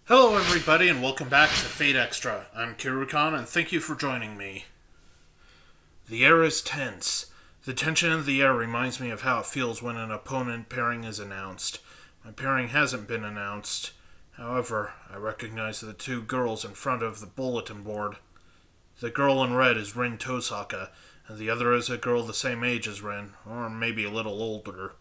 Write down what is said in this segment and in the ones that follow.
Hello, everybody, and welcome back to Fate Extra. I'm Kirukan, and thank you for joining me. The air is tense. The tension in the air reminds me of how it feels when an opponent pairing is announced. My pairing hasn't been announced. However, I recognize the two girls in front of the bulletin board. The girl in red is Rin Tosaka, and the other is a girl the same age as Rin, or maybe a little older.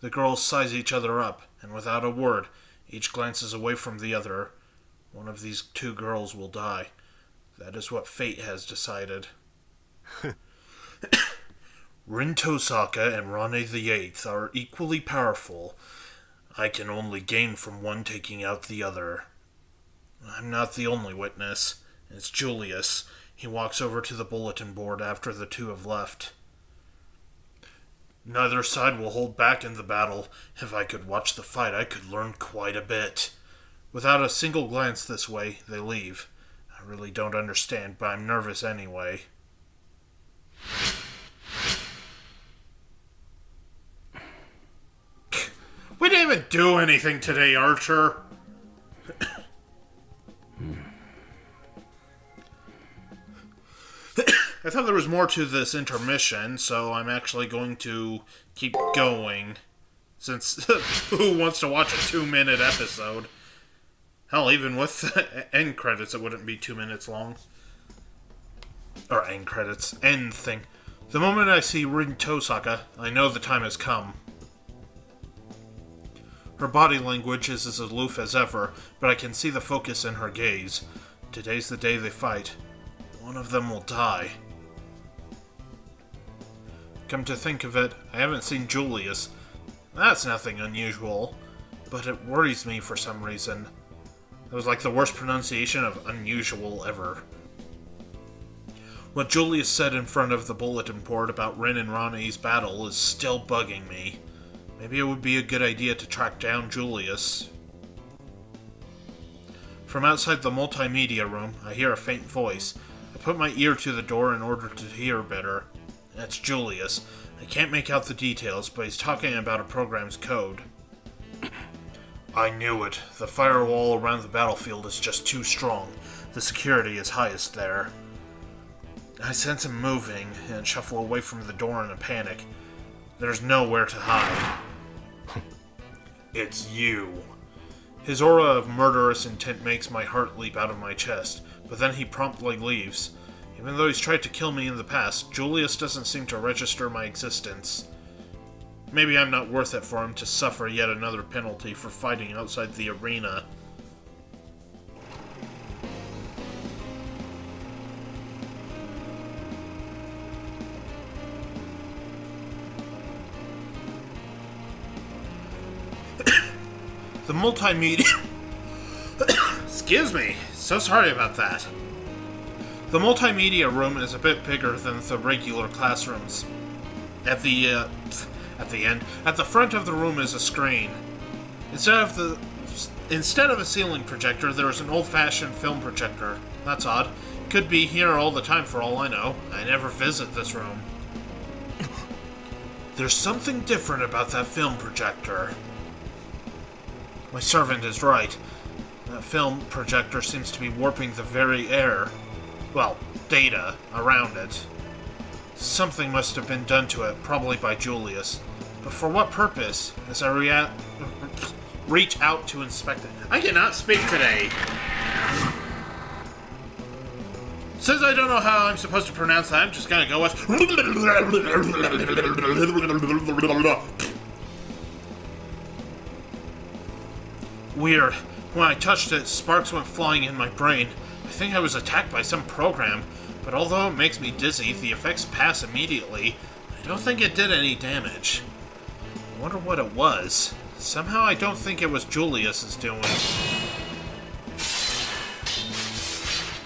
The girls size each other up, and without a word, each glances away from the other. One of these two girls will die. That is what fate has decided. Rin Tosaka and Rane the Eighth are equally powerful. I can only gain from one taking out the other. I'm not the only witness. It's Julius. He walks over to the bulletin board after the two have left. Neither side will hold back in the battle. If I could watch the fight, I could learn quite a bit. Without a single glance this way, they leave. I really don't understand, but I'm nervous anyway. We didn't even do anything today, Archer. I thought there was more to this intermission, so I'm actually going to keep going. Since who wants to watch a 2-minute episode? Hell, even with end credits, it wouldn't be 2 minutes long. Or end credits. End thing. The moment I see Rin Tosaka, I know the time has come. Her body language is as aloof as ever, but I can see the focus in her gaze. Today's the day they fight. One of them will die. Come to think of it, I haven't seen Julius. That's nothing unusual, but it worries me for some reason. It was like the worst pronunciation of unusual ever. What Julius said in front of the bulletin board about Rin and Rane's battle is still bugging me. Maybe it would be a good idea to track down Julius. From outside the multimedia room, I hear a faint voice. I put my ear to the door in order to hear better. That's Julius. I can't make out the details, but he's talking about a program's code. I knew it. The firewall around the battlefield is just too strong. The security is highest there. I sense him moving and shuffle away from the door in a panic. There's nowhere to hide. It's you. His aura of murderous intent makes my heart leap out of my chest, but then he promptly leaves. Even though he's tried to kill me in the past, Julius doesn't seem to register my existence. Maybe I'm not worth it for him to suffer yet another penalty for fighting outside the arena. The multimedia... Excuse me. So sorry about that. The multimedia room is a bit bigger than the regular classrooms. At the front of the room is a screen. Instead of a ceiling projector, there is an old-fashioned film projector. That's odd. Could be here all the time for all I know. I never visit this room. There's something different about that film projector. My servant is right. That film projector seems to be warping the very air. Well, data around it. Something must have been done to it, probably by Julius. But for what purpose? As I reach out to inspect it. I cannot speak today. Since I don't know how I'm supposed to pronounce that, I'm just gonna go with... Weird. When I touched it, sparks went flying in my brain. I think I was attacked by some program, but although it makes me dizzy, the effects pass immediately. I don't think it did any damage. I wonder what it was. Somehow I don't think it was Julius's doing.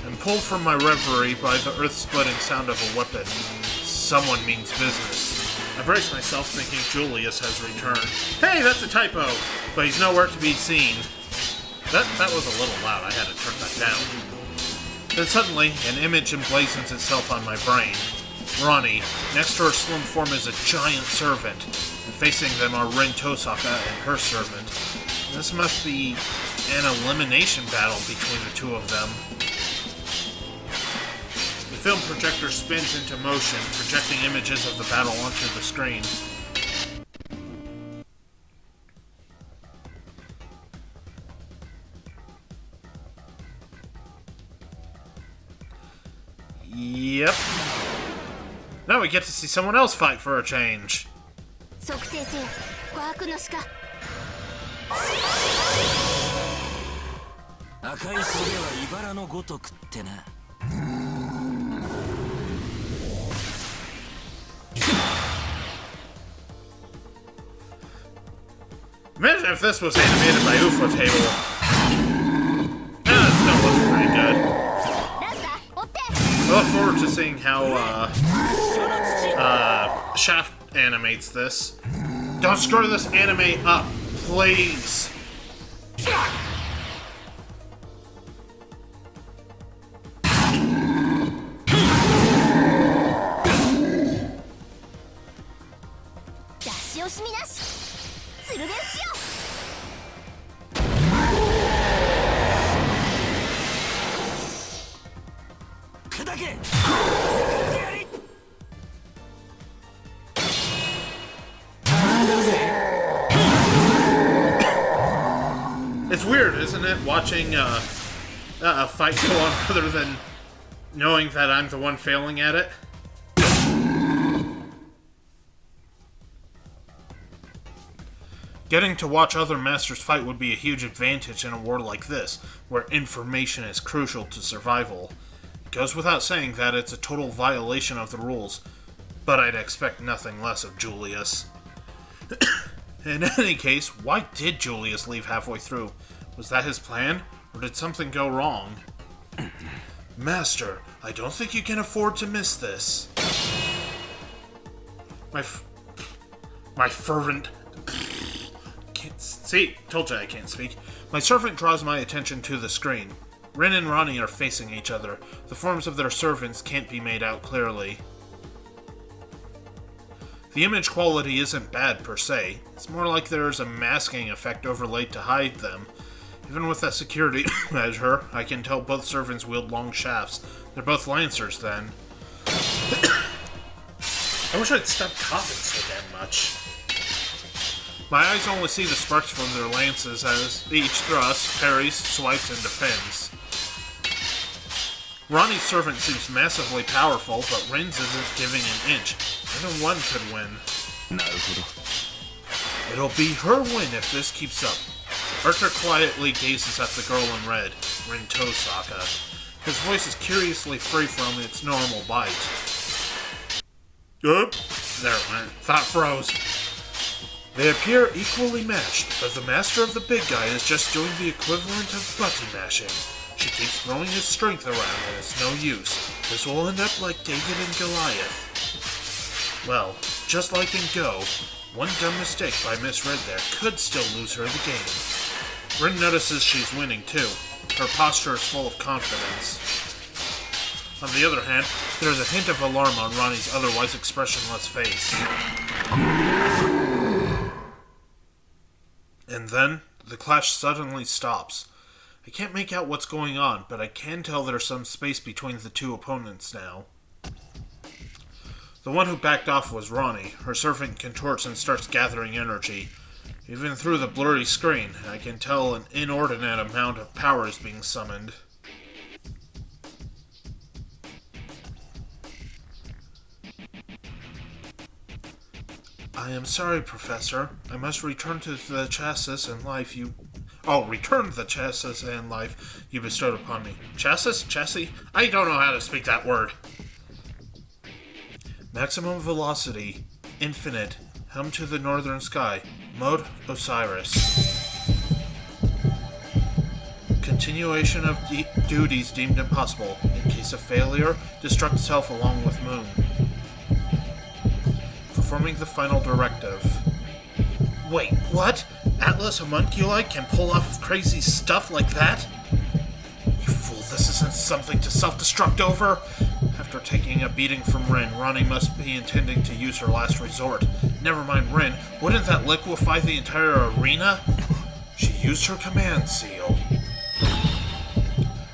I'm pulled from my reverie by the earth-splitting sound of a weapon. Someone means business. I brace myself thinking Julius has returned. Hey, that's a typo! But he's nowhere to be seen. That was a little loud. I had to turn that down. Then suddenly, an image emblazons itself on my brain. Ronnie, next to her slim form is a giant servant, and facing them are Rin Tosaka and her servant. This must be an elimination battle between the two of them. The film projector spins into motion, projecting images of the battle onto the screen. Yep. Now we get to see someone else fight for a change. 測定せよ琥珀の鹿 赤い袖は茨のごとくってな。 Imagine if this was animated by Ufotable. That still looks pretty good. ラスター追って I look forward to seeing how Shaft animates this. Don't screw this anime up, please. Dash 惜しみなし剣打ちよ 砕け。 It's weird, isn't it, watching a fight go on rather than knowing that I'm the one failing at it? Getting to watch other masters fight would be a huge advantage in a war like this, where information is crucial to survival. It goes without saying that it's a total violation of the rules, but I'd expect nothing less of Julius. In any case, why did Julius leave halfway through? Was that his plan, or did something go wrong? Master, I don't think you can afford to miss this. My fervent... Can't see, told you I can't speak. My servant draws my attention to the screen. Rin and Ronnie are facing each other. The forms of their servants can't be made out clearly. The image quality isn't bad per se. It's more like there's a masking effect overlaid to hide them. Even with that security measure, I can tell both servants wield long shafts. They're both lancers then. I wish I'd stop coughing so damn much. My eyes only see the sparks from their lances as each thrust, parries, swipes, and defends. Ronnie's servant seems massively powerful, but Rin's isn't giving an inch. Even one could win. It'll be her win if this keeps up. Archer quietly gazes at the girl in red, Rin Tosaka. His voice is curiously free from its normal bite. Oop! There it went. Thought froze. They appear equally matched, but the master of the big guy is just doing the equivalent of button mashing. She keeps throwing his strength around and it's no use. This will end up like David and Goliath. Well, just like in Go, one dumb mistake by Miss Red there could still lose her the game. Rin notices she's winning too. Her posture is full of confidence. On the other hand, there's a hint of alarm on Ronnie's otherwise expressionless face. And then, the clash suddenly stops. I can't make out what's going on, but I can tell there's some space between the two opponents now. The one who backed off was Ronnie. Her servant contorts and starts gathering energy. Even through the blurry screen, I can tell an inordinate amount of power is being summoned. I am sorry, Professor. I must return to the chassis and life you... Oh, return the chassis and life you bestowed upon me. Chassis? Chassis? I don't know how to speak that word. Maximum velocity. Infinite. Helm to the northern sky. Mode Osiris. Continuation of duties deemed impossible. In case of failure, destruct self along with Moon. Performing the final directive. Wait, what? Atlas Homunculi can pull off crazy stuff like that? You fool, this isn't something to self-destruct over? After taking a beating from Rin, Ronnie must be intending to use her last resort. Never mind Rin, wouldn't that liquefy the entire arena? She used her command seal.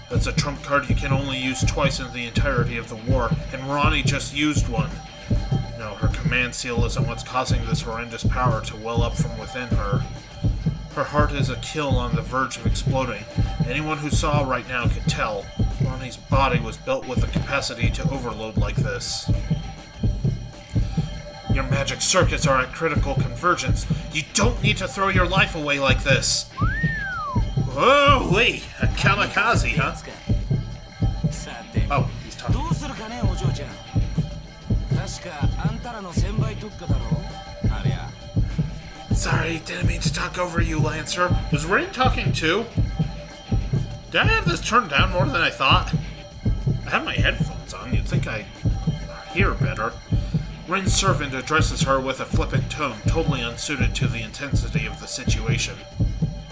That's a trump card you can only use twice in the entirety of the war, and Ronnie just used one. No, her command seal isn't what's causing this horrendous power to well up from within her. Her heart is a kill on the verge of exploding. Anyone who saw right now could tell. Ronnie's body was built with the capacity to overload like this. Your magic circuits are at critical convergence. You don't need to throw your life away like this. Whoa, wait, a kamikaze, huh? さて Oh, he's talking. どうするかねお嬢ちゃん確かあんたらの1000倍特化だろありゃ Sorry, didn't mean to talk over you, Lancer. Was Rain talking too? Did I have this turned down more than I thought? I have my headphones on, you'd think I'd hear better. Rain's servant addresses her with a flippant tone, totally unsuited to the intensity of the situation.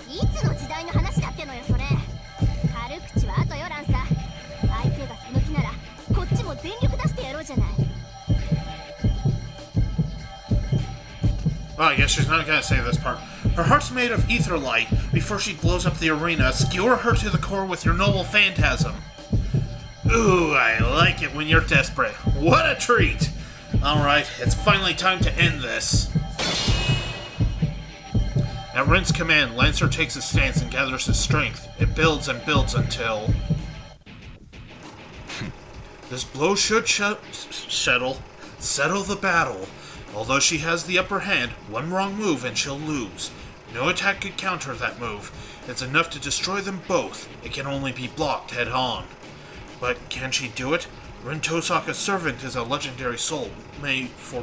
いつの時代の話だってのよそれ。軽口は後よランさ。相手がその気ならこっちも全力出してやろうじゃない。 Oh, I guess she's not gonna say this part. Her heart's made of ether light. Before she blows up the arena, skewer her to the core with your noble phantasm. Ooh, I like it when you're desperate. What a treat! Alright, it's finally time to end this. At Ren's command, Lancer takes his stance and gathers his strength. It builds and builds until... This blow should settle the battle. Although she has the upper hand, one wrong move and she'll lose. No attack could counter that move. It's enough to destroy them both. It can only be blocked head-on. But can she do it? Rin Tosaka's servant is a legendary soul made for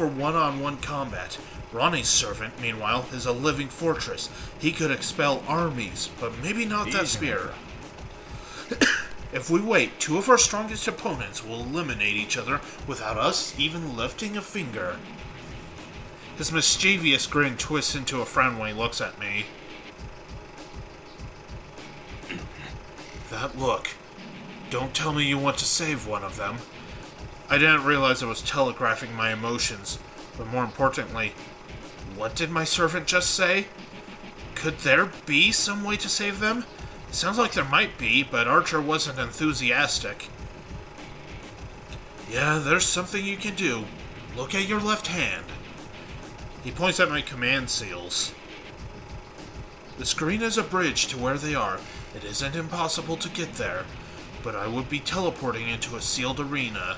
one-on-one combat. Ronnie's servant, meanwhile, is a living fortress. He could expel armies, but maybe not that spear. If we wait, two of our strongest opponents will eliminate each other without us even lifting a finger. His mischievous grin twists into a frown when he looks at me. That look. Don't tell me you want to save one of them. I didn't realize I was telegraphing my emotions, but more importantly, what did my servant just say? Could there be some way to save them? Sounds like there might be, but Archer wasn't enthusiastic. Yeah, there's something you can do. Look at your left hand. He points at my command seals. The screen is a bridge to where they are. It isn't impossible to get there, but I would be teleporting into a sealed arena.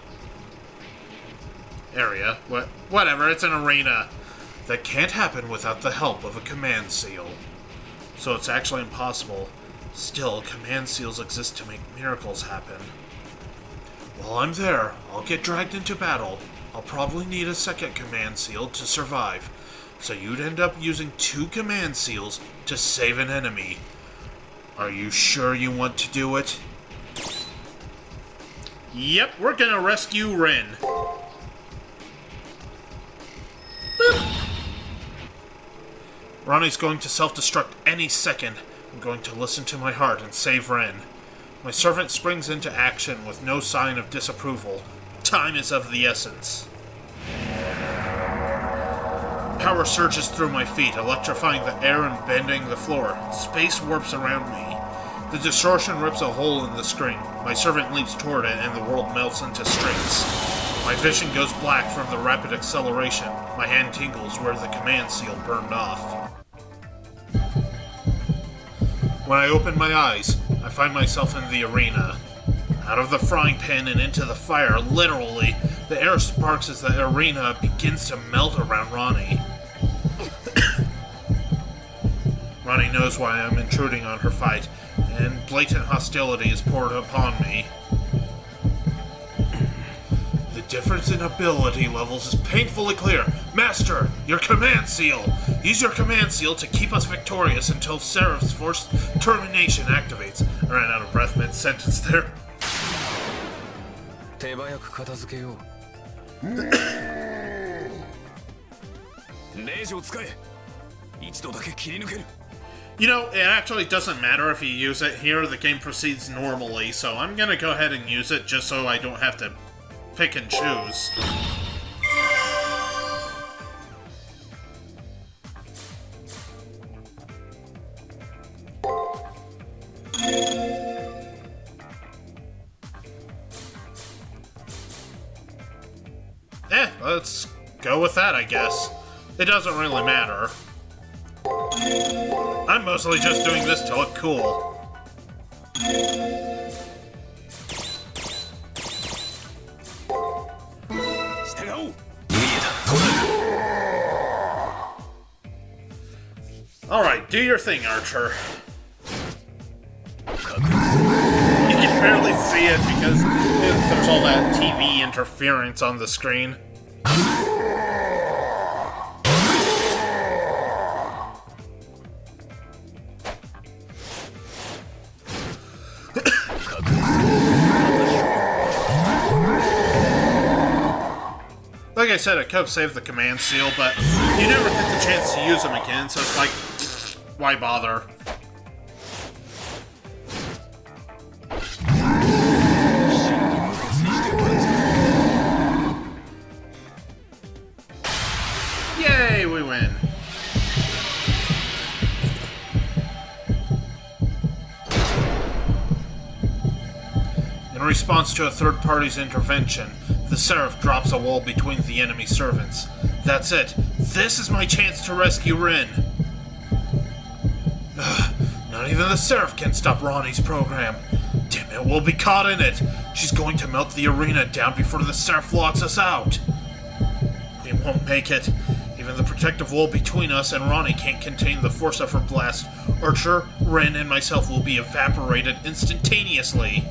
Area? Whatever, it's an arena. That can't happen without the help of a command seal. So it's actually impossible. Still, command seals exist to make miracles happen. While I'm there, I'll get dragged into battle. I'll probably need a second command seal to survive. So you'd end up using 2 command seals to save an enemy. Are you sure you want to do it? Yep, we're gonna rescue Rin. Ronnie's going to self-destruct any second. I'm going to listen to my heart and save Ren. My servant springs into action with no sign of disapproval. Time is of the essence. Power surges through my feet, electrifying the air and bending the floor. Space warps around me. The distortion rips a hole in the screen. My servant leaps toward it and the world melts into strings. My vision goes black from the rapid acceleration. My hand tingles where the command seal burned off. When I open my eyes, I find myself in the arena. Out of the frying pan and into the fire, literally, the air sparks as the arena begins to melt around Ronnie. Ronnie knows why I'm intruding on her fight, and blatant hostility is poured upon me. The difference in ability levels is painfully clear. Master, your command seal! Use your command seal to keep us victorious until Seraph's forced termination activates. I ran out of breath mid-sentence there. 手早く片付けよう令状使え一度だけ切り抜ける You know, it actually doesn't matter if you use it here, the game proceeds normally, so I'm gonna go ahead and use it just so I don't have to pick and choose. let's go with that, I guess. It doesn't really matter. I'm mostly just doing this to look cool. Alright, do your thing, Archer. You can barely see it because there's all that TV interference on the screen. Like I said, I could have saved the command seal, but you never get the chance to use them again, so it's like, why bother? Yay, we win. In response to a third party's intervention, the Seraph drops a wall between the enemy servants. That's it. This is my chance to rescue Rin. Not even the Seraph can stop Ronnie's program. Damn it, we'll be caught in it. She's going to melt the arena down before the Seraph locks us out. We won't make it. Even the protective wall between us and Ronnie can't contain the force of her blast. Archer, Rin, and myself will be evaporated instantaneously.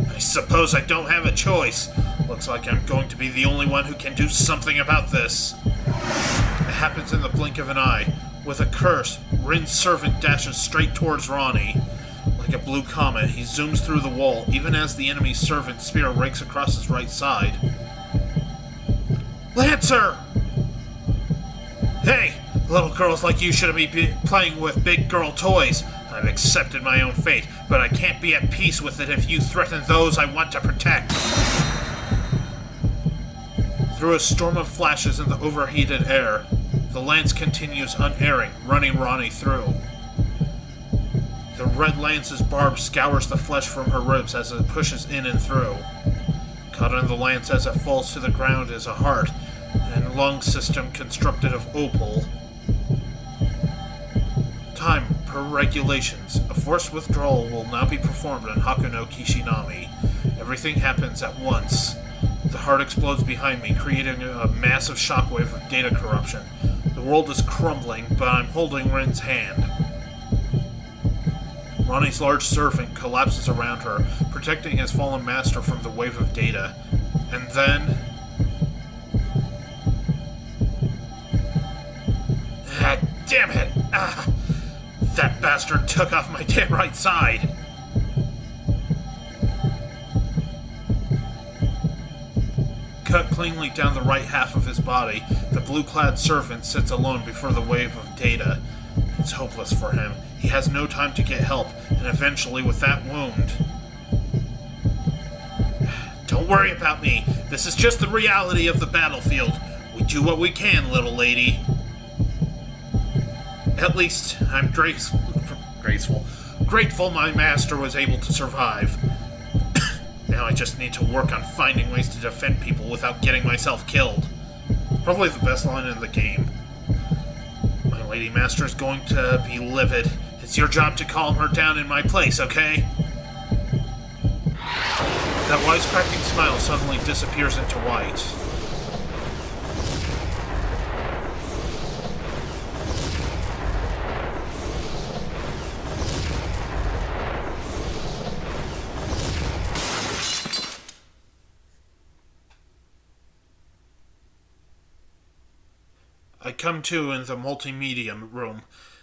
I suppose I don't have a choice. Looks like I'm going to be the only one who can do something about this. It happens in the blink of an eye. With a curse, Rin's servant dashes straight towards Ronnie. Like a blue comet, he zooms through the wall, even as the enemy servant's spear rakes across his right side. Lancer! Hey! Little girls like you shouldn't be playing with big girl toys. I've accepted my own fate, but I can't be at peace with it if you threaten those I want to protect. Through a storm of flashes in the overheated air, the lance continues unerring, running Ronnie through. The red lance's barb scours the flesh from her ribs as it pushes in and through. Caught in the lance as it falls to the ground is a heart and lung system constructed of opal. Time per regulations. A forced withdrawal will not be performed on Hakuno Kishinami. Everything happens at once. The heart explodes behind me, creating a massive shockwave of data corruption. The world is crumbling, but I'm holding Rin's hand. Ronnie's large servant collapses around her, protecting his fallen master from the wave of data. And then... damn it! That bastard took off my damn right side! Cut cleanly down the right half of his body, the blue-clad servant sits alone before the wave of data. It's hopeless for him. He has no time to get help, and eventually with that wound... Don't worry about me. This is just the reality of the battlefield. We do what we can, little lady. At least, I'm grateful my master was able to survive. Now I just need to work on finding ways to defend people without getting myself killed. Probably the best line in the game. My lady master is going to be livid. It's your job to calm her down in my place, okay? That wisecracking smile suddenly disappears into white. I come to in the multimedia room.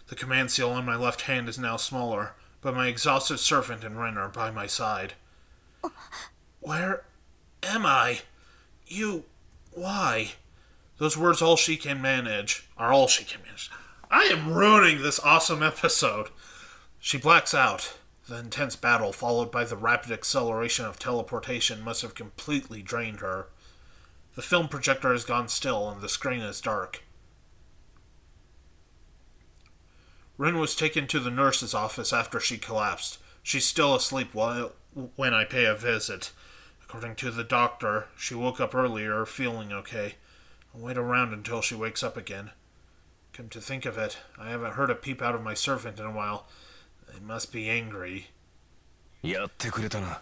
The command seal on my left hand is now smaller, but my exhausted servant and Rin are by my side. Where am I? Why? Those words are all she can manage. I am ruining this awesome episode. She blacks out. The intense battle, followed by the rapid acceleration of teleportation, must have completely drained her. The film projector has gone still, and the screen is dark. Rin was taken to the nurse's office after she collapsed. She's still asleep when I pay a visit. According to the doctor, she woke up earlier, feeling okay. I'll wait around until she wakes up again. Come to think of it, I haven't heard a peep out of my servant in a while. They must be angry. やってくれたな。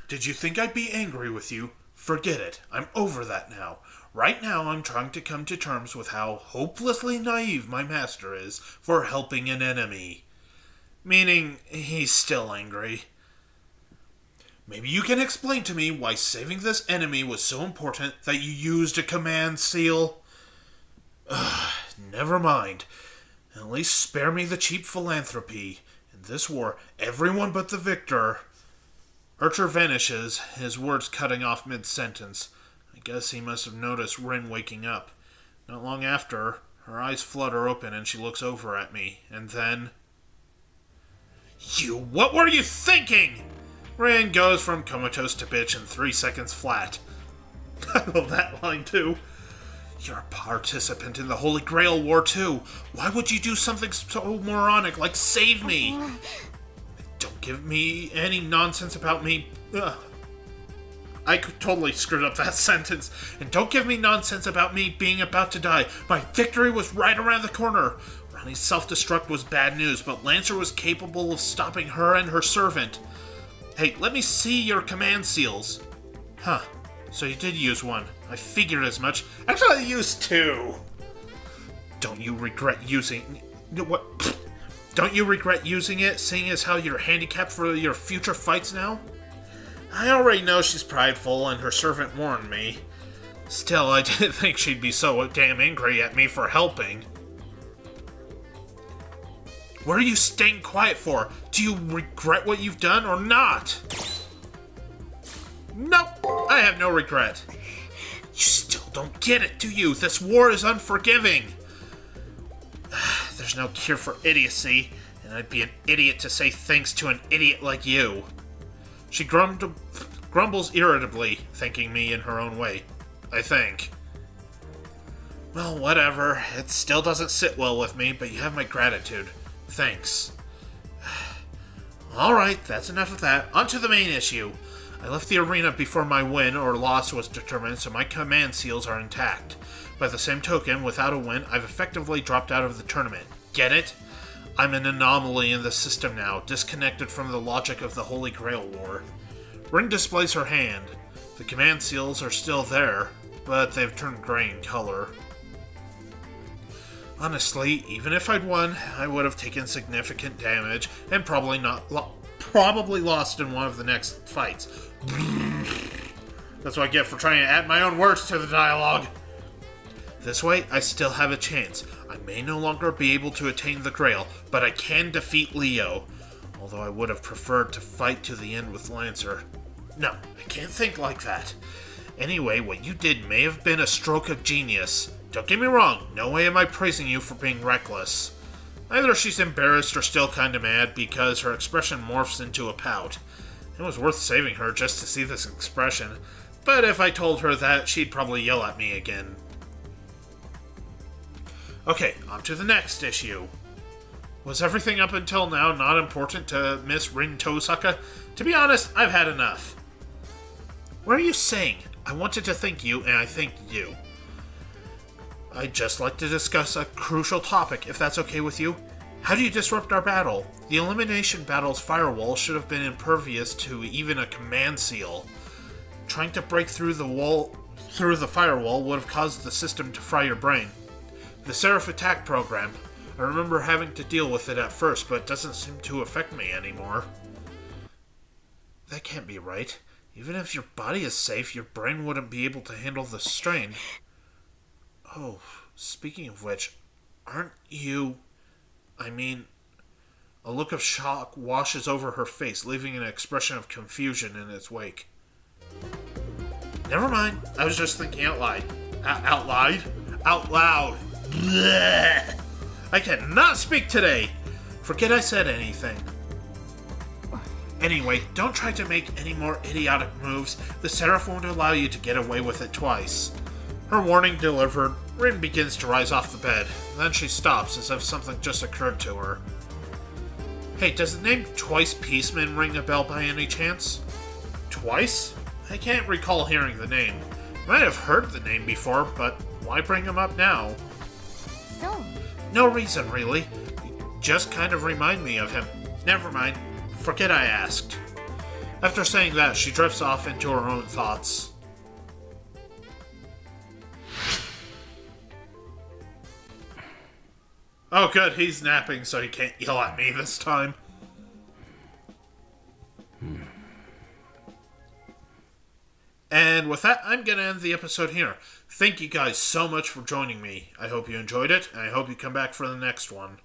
Did you think I'd be angry with you? Forget it. I'm over that now. Right now, I'm trying to come to terms with how hopelessly naive my master is for helping an enemy. Meaning, he's still angry. Maybe you can explain to me why saving this enemy was so important that you used a command seal? Never mind. At least spare me the cheap philanthropy. In this war, everyone but the victor... Archer vanishes, his words cutting off mid-sentence. I guess he must have noticed Rin waking up. Not long after, her eyes flutter open and she looks over at me, and then... You, what were you thinking? Rin goes from comatose to bitch in 3 seconds flat. I love that line too. You're a participant in the Holy Grail War too. Why would you do something so moronic like save me? Don't give me any nonsense about me. I could totally screwed up that sentence. And don't give me nonsense about me being about to die. My victory was right around the corner. Ronnie's self-destruct was bad news, but Lancer was capable of stopping her and her servant. Hey, let me see your command seals. Huh. So you did use one. I figured as much. Actually, I used 2. Don't you regret using... What? Don't you regret using it, seeing as how you're handicapped for your future fights now? I already know she's prideful, and her servant warned me. Still, I didn't think she'd be so damn angry at me for helping. What are you staying quiet for? Do you regret what you've done or not? Nope, I have no regret. You still don't get it, do you? This war is unforgiving. There's no cure for idiocy, and I'd be an idiot to say thanks to an idiot like you. She grumbles irritably, thanking me in her own way, I think. Well, whatever. It still doesn't sit well with me, but you have my gratitude. Thanks. Alright, that's enough of that. On to the main issue. I left the arena before my win or loss was determined, so my command seals are intact. By the same token, without a win, I've effectively dropped out of the tournament. Get it? I'm an anomaly in the system now, disconnected from the logic of the Holy Grail War. Rin displays her hand. The command seals are still there, but they've turned gray in color. Honestly, even if I'd won, I would have taken significant damage and probably lost in one of the next fights. That's what I get for trying to add my own words to the dialogue. This way, I still have a chance. I may no longer be able to attain the Grail, but I can defeat Leo. Although I would have preferred to fight to the end with Lancer. No, I can't think like that. Anyway, what you did may have been a stroke of genius. Don't get me wrong, no way am I praising you for being reckless. Either she's embarrassed or still kinda mad because her expression morphs into a pout. It was worth saving her just to see this expression, but if I told her that, she'd probably yell at me again. Okay, on to the next issue. Was everything up until now not important to Miss Rin Tosaka? To be honest, I've had enough. What are you saying? I wanted to thank you, and I thanked you. I'd just like to discuss a crucial topic, if that's okay with you. How do you disrupt our battle? The elimination battle's firewall should have been impervious to even a command seal. Trying to break through the firewall would have caused the system to fry your brain. The Seraph attack program. I remember having to deal with it at first, but it doesn't seem to affect me anymore. That can't be right. Even if your body is safe, your brain wouldn't be able to handle the strain. Oh, speaking of which, aren't you... I mean... A look of shock washes over her face, leaving an expression of confusion in its wake. Never mind, I was just thinking out loud. Out loud. Blech. I cannot speak today. Forget I said anything. Anyway, don't try to make any more idiotic moves. The Seraph won't allow you to get away with it twice. Her warning delivered, Rin begins to rise off the bed. Then she stops as if something just occurred to her. Hey, does the name Twice Peaceman ring a bell by any chance? Twice? I can't recall hearing the name. Might have heard the name before, but why bring him up now? そう No reason, really. You just kind of remind me of him. Never mind. Forget I asked. After saying that, she drifts off into her own thoughts. Oh good, he's napping so he can't yell at me this time. And with that, I'm going to end the episode here. Thank you guys so much for joining me. I hope you enjoyed it, and I hope you come back for the next one.